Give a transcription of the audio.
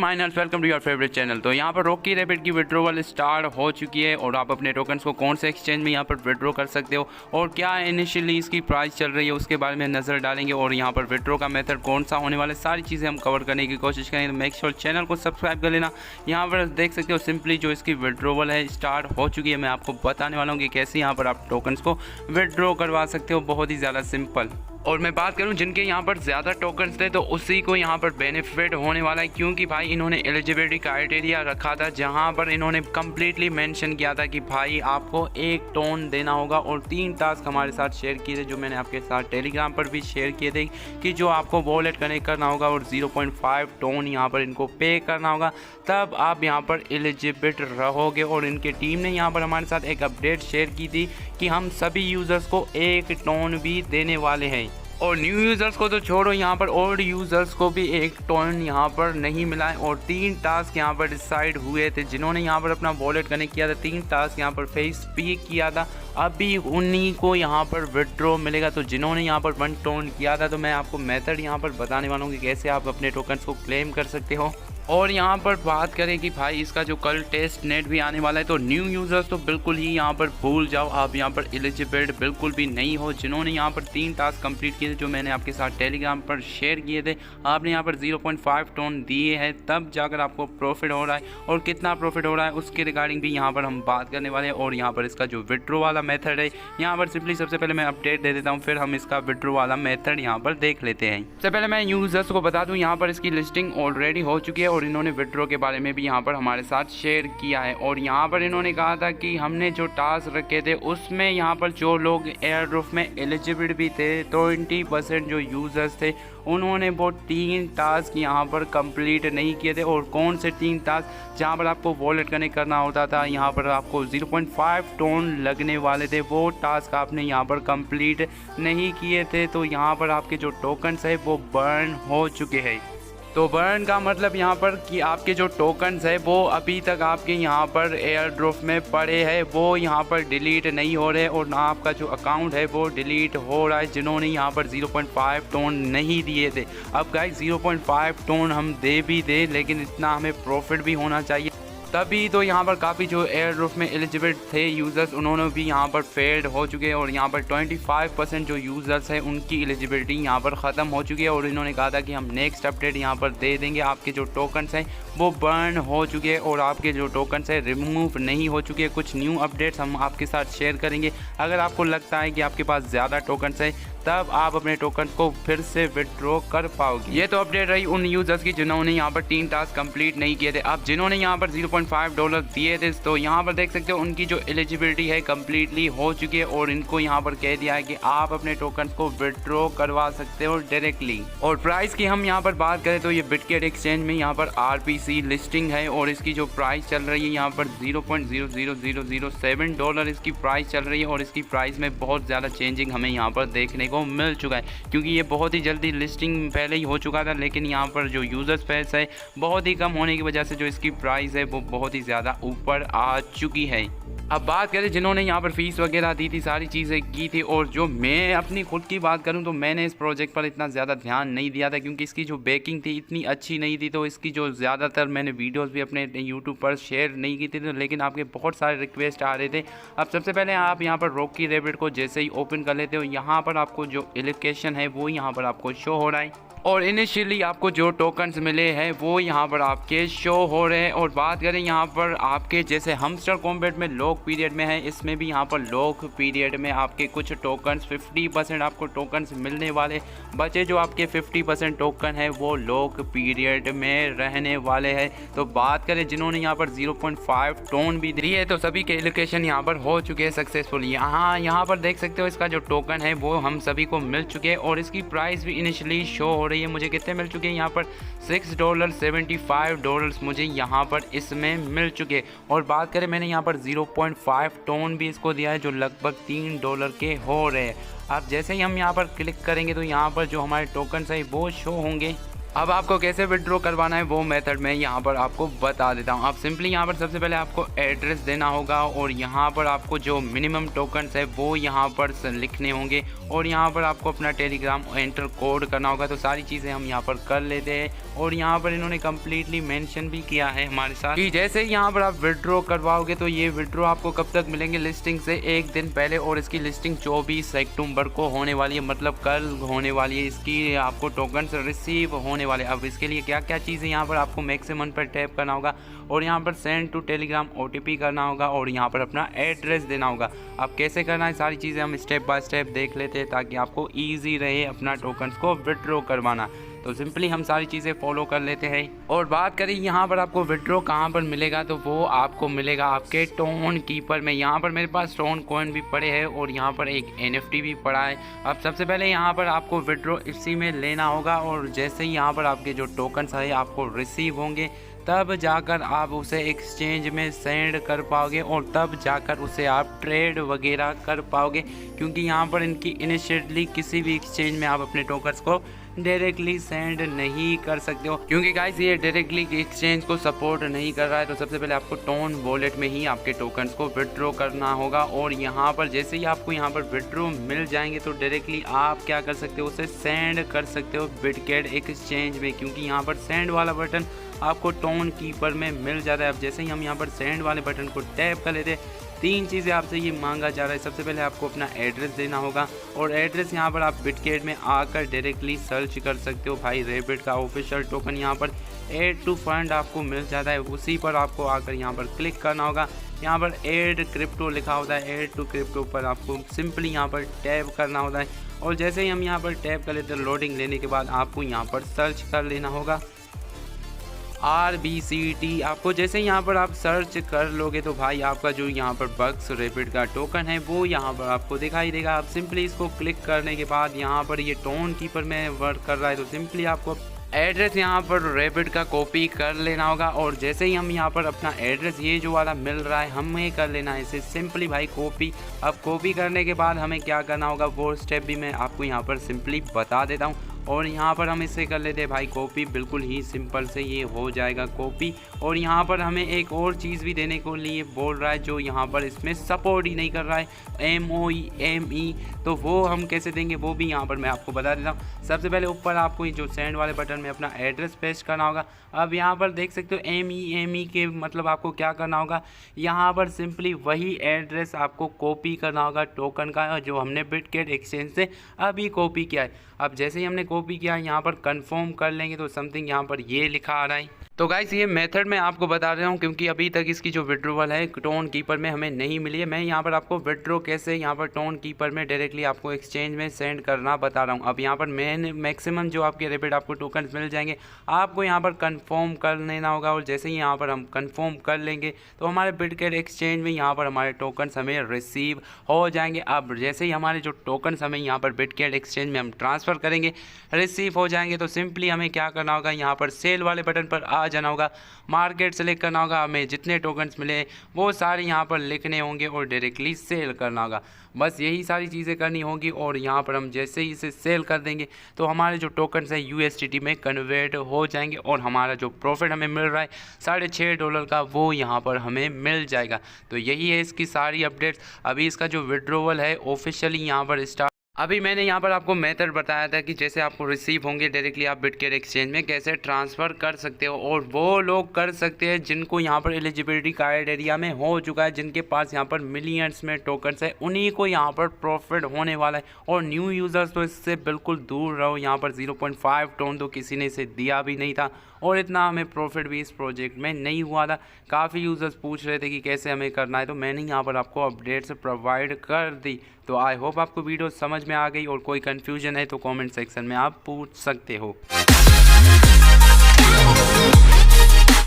Miners, welcome to your favourite channel. तो यहाँ पर रॉकी रैबिट की विड्रॉवल स्टार्ट हो चुकी है और आप अपने टोकन्स को कौन से एक्सचेंज में यहाँ पर विड्रॉ कर सकते हो और क्या इनिशियली इसकी प्राइस चल रही है उसके बारे में नज़र डालेंगे और यहाँ पर विड्रॉ का मेथड कौन सा होने वाला है, सारी चीज़ें हम कवर करने की कोशिश करेंगे। तो मेक श्योर चैनल को सब्सक्राइब कर लेना। यहाँ पर देख सकते हो सिंपली जो इसकी विड्रॉवल है स्टार्ट हो चुकी है। मैं आपको बताने वाला हूँ कि कैसे यहाँ पर आप टोकन्स को विड्रॉ करवा सकते हो, बहुत ही ज़्यादा सिंपल। और मैं बात करूं जिनके यहाँ पर ज़्यादा टोकन्स थे तो उसी को यहाँ पर बेनिफिट होने वाला है, क्योंकि भाई इन्होंने एलिजिबिलिटी क्राइटेरिया रखा था जहाँ पर इन्होंने कम्प्लीटली मेंशन किया था कि भाई आपको 1 टोन देना होगा और 3 टास्क हमारे साथ शेयर किए थे जो मैंने आपके साथ टेलीग्राम पर भी शेयर किए थे कि जो आपको वॉलेट कनेक्ट करना होगा और 0.5 टोन यहाँ पर इनको पे करना होगा, तब आप यहाँ पर एलिजिबिलिटी रहोगे। और इनके टीम ने यहाँ पर हमारे साथ एक अपडेट शेयर की थी कि हम सभी यूज़र्स को 1 टोन भी देने वाले हैं। और न्यू यूज़र्स को तो छोड़ो, यहाँ पर ओल्ड यूज़र्स को भी 1 टोन यहाँ पर नहीं मिला है। और 3 टास्क यहाँ पर डिसाइड हुए थे जिन्होंने यहाँ पर अपना वॉलेट कनेक्ट किया था, 3 टास्क यहाँ पर फेस पे किया था, अभी उन्हीं को यहाँ पर विड्रॉ मिलेगा। तो जिन्होंने यहाँ पर 1 टोन किया था तो मैं आपको मेथड यहाँ पर बताने वाला हूँ कि कैसे आप अपने टोकन्स को क्लेम कर सकते हो। और यहाँ पर बात करें कि भाई इसका जो कल टेस्ट नेट भी आने वाला है, तो न्यू यूज़र्स तो बिल्कुल ही यहाँ पर भूल जाओ, आप यहाँ पर एलिजिबल बिल्कुल भी नहीं हो। जिन्होंने यहाँ पर 3 टास्क कंप्लीट किए थे जो मैंने आपके साथ टेलीग्राम पर शेयर किए थे, आपने यहाँ पर 0.5 टोन दिए हैं, तब जाकर आपको प्रॉफिट हो रहा है। और कितना प्रॉफिट हो रहा है उसके रिगार्डिंग भी यहाँ पर हम बात करने वाले हैं। और यहाँ पर इसका जो विड्रॉ वाला मेथड है, यहाँ पर सिंपली सबसे पहले मैं अपडेट दे देता हूँ, फिर हम इसका विड्रॉ वाला मेथड यहाँ पर देख लेते हैं। सबसे पहले मैं यूज़र्स को बता दूँ, यहाँ पर इसकी लिस्टिंग ऑलरेडी हो चुकी है और इन्होंने विड्रॉ के बारे में भी यहाँ पर हमारे साथ शेयर किया है। और यहाँ पर इन्होंने कहा था कि हमने जो टास्क रखे थे उसमें यहाँ पर जो लोग एयर ड्रॉप में एलिजिबल भी थे, 20% जो यूज़र्स थे उन्होंने वो 3 टास्क यहाँ पर कंप्लीट नहीं किए थे। और कौन से 3 टास्क जहाँ पर आपको वॉलेट कनेक्ट करना होता था, यहाँ पर आपको 0.5 टोन लगने वाले थे, वो टास्क आपने यहाँ पर कंप्लीट नहीं किए थे। तो यहाँ पर आपके जो टोकन्स है वो बर्न हो चुके हैं। तो बर्न का मतलब यहाँ पर कि आपके जो टोकन्स है वो अभी तक आपके यहाँ पर एयर ड्रॉप में पड़े हैं, वो यहाँ पर डिलीट नहीं हो रहे और ना आपका जो अकाउंट है वो डिलीट हो रहा है जिन्होंने यहाँ पर 0.5 टोन नहीं दिए थे। अब गाइस 0.5 टोन हम दे भी दे, लेकिन इतना हमें प्रॉफिट भी होना चाहिए, तभी तो यहाँ पर काफ़ी जो एयर ड्रॉप में एलिजिबल थे यूज़र्स उन्होंने भी यहाँ पर फेल्ड हो चुके हैं। और यहाँ पर 25% जो यूज़र्स हैं उनकी एलिजिबिलिटी यहाँ पर ख़त्म हो चुकी है। और इन्होंने कहा था कि हम नेक्स्ट अपडेट यहाँ पर दे देंगे। आपके जो टोकन्स हैं वो बर्न हो चुके हैं और आपके जो टोकन्स हैं रिमूव नहीं हो चुके हैं। कुछ न्यू अपडेट्स हम आपके साथ शेयर करेंगे। अगर आपको लगता है कि आपके पास ज़्यादा टोकन्स हैं तब आप अपने टोकन को फिर से विड्रॉ कर पाओगे। ये तो अपडेट रही उन यूज़र्स की जिन्होंने यहाँ पर 3 टास्क कंप्लीट नहीं किए थे। अब जिन्होंने यहाँ पर $0.5 दिए थे तो यहाँ पर देख सकते हो उनकी जो एलिजिबिलिटी है कम्प्लीटली हो चुकी है और इनको यहाँ पर कह दिया है कि आप अपने टोकन को विड्रॉ करवा सकते हो डायरेक्टली। और प्राइस की हम यहाँ पर बात करें तो ये बिटगेट एक्सचेंज में यहाँ पर RPC लिस्टिंग है और इसकी जो प्राइस चल रही है यहाँ पर $0.00007 इसकी प्राइस चल रही है। और इसकी प्राइस में बहुत ज़्यादा चेंजिंग हमें यहाँ पर देखने मिल चुका है, क्योंकि ये बहुत ही जल्दी लिस्टिंग पहले ही हो चुका था, लेकिन यहाँ पर जो यूज़र्स स्पेस है बहुत ही कम होने की वजह से जो इसकी प्राइस है वो बहुत ही ज़्यादा ऊपर आ चुकी है। अब बात करें जिन्होंने यहाँ पर फीस वगैरह दी थी, सारी चीज़ें की थी, और जो मैं अपनी खुद की बात करूँ तो मैंने इस प्रोजेक्ट पर इतना ज़्यादा ध्यान नहीं दिया था क्योंकि इसकी जो बेकिंग थी इतनी अच्छी नहीं थी। तो इसकी जो ज़्यादातर मैंने वीडियोस भी अपने यूट्यूब पर शेयर नहीं की थी, तो लेकिन आपके बहुत सारे रिक्वेस्ट आ रहे थे। अब सबसे पहले आप यहाँ पर रॉकी रैबिट को जैसे ही ओपन कर लेते हो, यहाँ पर आपको जो एलोकेशन है वो यहाँ पर आपको शो हो रहा है और इनिशियली आपको जो टोकन्स मिले हैं वो यहाँ पर आपके शो हो रहे हैं। और बात करें यहाँ पर आपके जैसे हमस्टर कॉम्बैट में लॉक पीरियड में है, इसमें भी यहाँ पर लॉक पीरियड में आपके कुछ टोकन्स 50% आपको टोकन्स मिलने वाले, बचे जो आपके 50% टोकन है वो लॉक पीरियड में रहने वाले हैं। तो बात करें जिन्होंने यहाँ पर 0.5 टोन भी दी है तो सभी के एलोकेशन यहाँ पर हो चुके हैं सक्सेसफुल। यहाँ पर देख सकते हो इसका जो टोकन है वो हम सभी को मिल चुके हैं और इसकी प्राइस भी इनिशियली शो हो रही है। मुझे कितने मिल चुके हैं यहाँ पर $6.75 मुझे यहाँ पर इसमें मिल चुके। और बात करें मैंने यहाँ पर 0.5 टोन भी इसको दिया है जो लगभग $3 के हो रहे हैं। अब जैसे ही हम यहाँ पर क्लिक करेंगे तो यहाँ पर जो हमारे टोकन्स है वो शो होंगे। अब आपको कैसे विड्रॉ करवाना है वो मेथड मैं यहाँ पर आपको बता देता हूँ। आप सिंपली यहाँ पर सबसे पहले आपको एड्रेस देना होगा और यहाँ पर आपको जो मिनिमम टोकन्स है वो यहाँ पर लिखने होंगे और यहाँ पर आपको अपना टेलीग्राम एंटर कोड करना होगा। तो सारी चीज़ें हम यहाँ पर कर लेते हैं और यहाँ पर इन्होंने कम्प्लीटली मेंशन भी किया है हमारे साथ कि जैसे ही यहाँ पर आप विड्रॉ करवाओगे तो ये विड्रॉ आपको कब तक मिलेंगे, लिस्टिंग से एक दिन पहले। और इसकी लिस्टिंग 24 अक्टूबर को होने वाली है, मतलब कल होने वाली है। इसकी आपको टोकन्स रिसीव होने वाले। अब इसके लिए क्या क्या चीज़ें यहाँ पर आपको मैक्सिमम पर टैप करना होगा और यहाँ पर सेंड टू टेलीग्राम OTP करना होगा और यहाँ पर अपना एड्रेस देना होगा। अब कैसे करना है सारी चीज़ें हम स्टेप बाय स्टेप देख लेते हैं ताकि आपको ईजी रहे अपना टोकन्स को विड्रॉ करवाना। तो सिंपली हम सारी चीज़ें फॉलो कर लेते हैं। और बात करें यहाँ पर आपको विड्रॉ कहाँ पर मिलेगा, तो वो आपको मिलेगा आपके टोन कीपर में। यहाँ पर मेरे पास टोन कॉइन भी पड़े हैं और यहाँ पर एक NFT भी पड़ा है। अब सबसे पहले यहाँ पर आपको विड्रॉ इसी में लेना होगा और जैसे ही यहाँ पर आपके जो टोकन्स है आपको रिसीव होंगे तब जाकर आप उसे एक्सचेंज में सेंड कर पाओगे और तब जाकर उसे आप ट्रेड वगैरह कर पाओगे, क्योंकि यहाँ पर इनकी इनिशियली किसी भी एक्सचेंज में आप अपने टोकन्स को डायरेक्टली सेंड नहीं कर सकते हो, क्योंकि गाइस ये डायरेक्टली एक्सचेंज को सपोर्ट नहीं कर रहा है। तो सबसे पहले आपको टोन वॉलेट में ही आपके टोकन्स को विड्रॉ करना होगा और यहाँ पर जैसे ही आपको यहाँ पर विड्रॉ मिल जाएंगे तो डायरेक्टली आप क्या कर सकते हो, उसे सेंड कर सकते हो बिटगेट एक्सचेंज में, क्योंकि यहाँ पर सेंड वाला बटन आपको टोन कीपर में मिल जाता है। अब जैसे ही हम यहाँ पर सेंड वाले बटन को टैप कर लेते हैं, 3 चीज़ें आपसे ये मांगा जा रहा है। सबसे पहले आपको अपना एड्रेस देना होगा और एड्रेस यहाँ पर आप बिटगेट में आकर डायरेक्टली सर्च कर सकते हो। भाई रैबिट का ऑफिशियल टोकन यहाँ पर एड टू फंड आपको मिल जाता है, उसी पर आपको आकर यहाँ पर क्लिक करना होगा। यहाँ पर एड क्रिप्टो लिखा होता है, एड टू क्रिप्टो पर आपको सिंपली यहाँ पर टैप करना होता है और जैसे ही हम यहाँ पर टैप कर लेते हैं, लोडिंग लेने के बाद आपको यहाँ पर सर्च कर लेना होगा RBCT। आपको जैसे यहाँ पर आप सर्च कर लोगे तो भाई आपका जो यहाँ पर बक्स रैबिट का टोकन है वो यहाँ पर आपको दिखाई देगा। आप सिंपली इसको क्लिक करने के बाद यहाँ पर ये टोन कीपर में वर्क कर रहा है, तो सिंपली आपको एड्रेस यहाँ पर रैबिट का कॉपी कर लेना होगा और जैसे ही हम यहाँ पर अपना एड्रेस ये जो वाला मिल रहा है हमें कर लेना है इसे सिंपली भाई कॉपी। अब कॉपी करने के बाद हमें क्या करना होगा वो स्टेप भी मैं आपको यहाँ पर सिंपली बता देता हूँ और यहाँ पर हम इसे कर लेते हैं भाई कॉपी। बिल्कुल ही सिंपल से ये हो जाएगा कॉपी। और यहाँ पर हमें एक और चीज़ भी देने को लिए बोल रहा है जो यहाँ पर इसमें सपोर्ट ही नहीं कर रहा है, MOE। तो वो हम कैसे देंगे वो भी यहाँ पर मैं आपको बता देता हूँ। सबसे पहले ऊपर आपको जो सेंड वाले बटन में अपना एड्रेस पेस्ट करना होगा। अब यहाँ पर देख सकते हो ME के मतलब आपको क्या करना होगा, यहाँ पर सिंपली वही एड्रेस आपको कॉपी करना होगा टोकन का जो हमने बिटगेट एक्सचेंज से अभी कॉपी किया है। अब जैसे ही हमने कॉपी किया यहाँ पर कंफर्म कर लेंगे तो समथिंग यहाँ पर ये लिखा आ रहा है। तो गाइस ये मेथड मैं आपको बता रहा हूँ क्योंकि अभी तक इसकी जो विड्रॉवल है टोन कीपर में हमें नहीं मिली है। मैं यहाँ पर आपको विड्रॉ कैसे यहाँ पर टोन कीपर में डायरेक्टली आपको एक्सचेंज में सेंड करना बता रहा हूँ। अब यहाँ पर मैक्सिमम जो आपके रैबिट आपको टोकन मिल जाएंगे, आपको यहाँ पर कंफर्म कर लेना होगा और जैसे ही यहाँ पर हम कंफर्म कर लेंगे तो हमारे बिटगेट एक्सचेंज में यहाँ पर हमारे टोकन्स हमें रिसीव हो जाएंगे। अब जैसे ही हमारे जो टोकन्स हमें यहाँ पर बिटगेट एक्सचेंज में हम ट्रांसफ़र करेंगे रिसीव हो जाएंगे तो सिंपली हमें क्या करना होगा, यहाँ पर सेल वाले बटन पर आ जाना होगा, मार्केट सेलेक्ट करना होगा, हमें जितने टोकन्स मिले वो सारे यहाँ पर लिखने होंगे और डायरेक्टली सेल करना होगा। बस यही सारी चीज़ें करनी होगी और यहाँ पर हम जैसे ही इसे सेल कर देंगे तो हमारे जो टोकन्स है USDT में कन्वर्ट हो जाएंगे और हमारा जो प्रॉफिट हमें मिल रहा है $6.5 का वो यहाँ पर हमें मिल जाएगा। तो यही है इसकी सारी अपडेट्स। अभी इसका जो विड्रॉवल है ऑफिशियली यहाँ पर स्टार्ट, अभी मैंने यहाँ पर आपको मेथड बताया था कि जैसे आपको रिसीव होंगे डायरेक्टली आप बिटगेट एक्सचेंज में कैसे ट्रांसफ़र कर सकते हो और वो लोग कर सकते हैं जिनको यहाँ पर एलिजिबिलिटी क्राइटेरिया में हो चुका है, जिनके पास यहाँ पर मिलियंस में टोकन्स है, उन्हीं को यहाँ पर प्रॉफिट होने वाला है। और न्यू यूज़र्स तो इससे बिल्कुल दूर रहो। यहाँ पर 0.5 टोन तो किसी ने इसे दिया भी नहीं था और इतना हमें प्रॉफिट भी इस प्रोजेक्ट में नहीं हुआ था। काफ़ी यूज़र्स पूछ रहे थे कि कैसे हमें करना है, तो मैंने यहाँ पर आपको अपडेट्स प्रोवाइड कर दी। तो आई होप आपको वीडियो समझ में आ गई और कोई कन्फ्यूजन है तो कमेंट सेक्शन में आप पूछ सकते हो।